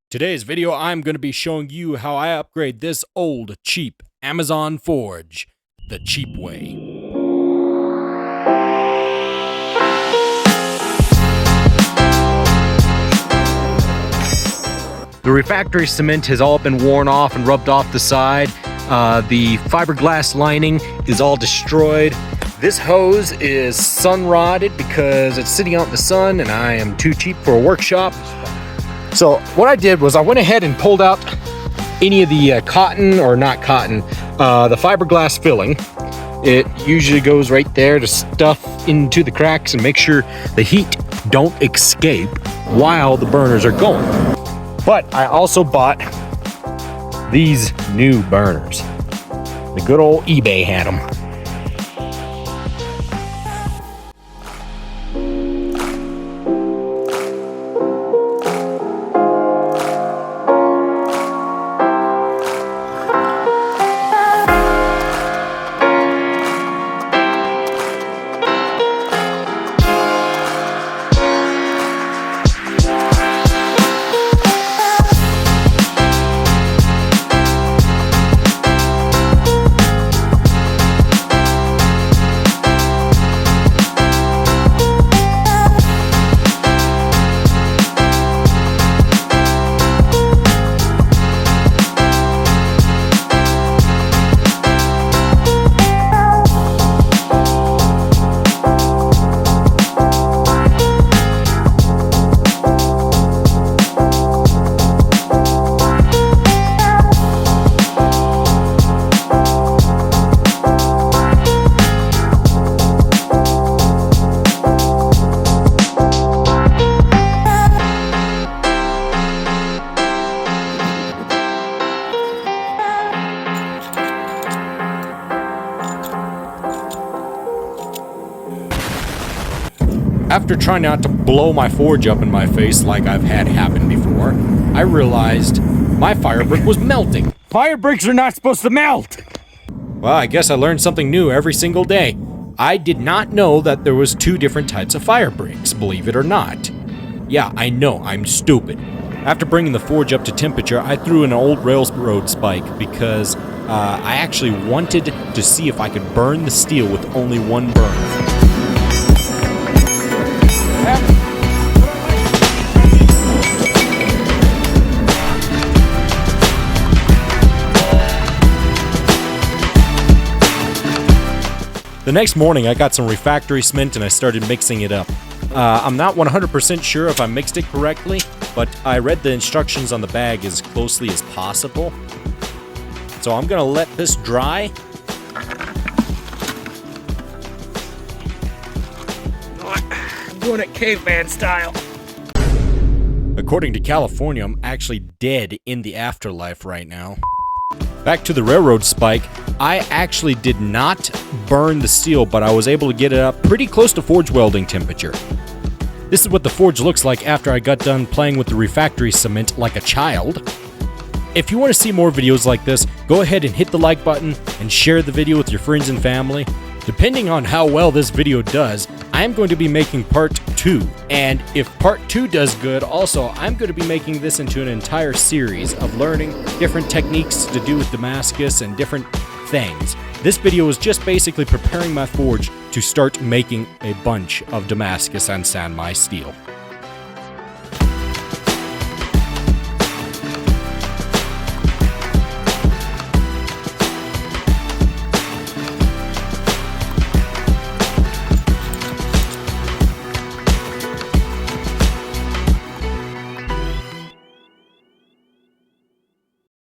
Today's video, I'm going to be showing you how I upgrade this old, cheap Amazon forge the cheap way. The refractory cement has all been worn off and rubbed off the side. The fiberglass lining is all destroyed. This hose is sun-rotted because it's sitting out in the sun and I am too cheap for a workshop. So what I did was I went ahead and pulled out any of the cotton, or not cotton, the fiberglass filling. It usually goes right there to stuff into the cracks and make sure the heat don't escape while the burners are going. But I also bought these new burners. The good old eBay had them. After trying not to blow my forge up in my face like I've had happen before, I realized my fire brick was melting. Fire bricks are not supposed to melt! Well, I guess I learned something new every single day. I did not know that there was two different types of fire bricks, believe it or not. Yeah, I know, I'm stupid. After bringing the forge up to temperature, I threw in an old railroad spike because I actually wanted to see if I could burn the steel with only one burn. The next morning, I got some refractory cement and I started mixing it up. I'm not 100% sure if I mixed it correctly, but I read the instructions on the bag as closely as possible. So I'm gonna let this dry. I'm doing it caveman style. According to California, I'm actually dead in the afterlife right now. Back to the railroad spike, I actually did not burn the steel, but I was able to get it up pretty close to forge welding temperature. This is what the forge looks like after I got done playing with the refractory cement like a child. If you want to see more videos like this, go ahead and hit the like button and share the video with your friends and family. Depending on how well this video does, I'm going to be making part 2. And if part 2 does good, also, I'm going to be making this into an entire series of learning different techniques to do with Damascus and different things. This video is just basically preparing my forge to start making a bunch of Damascus and sand my steel.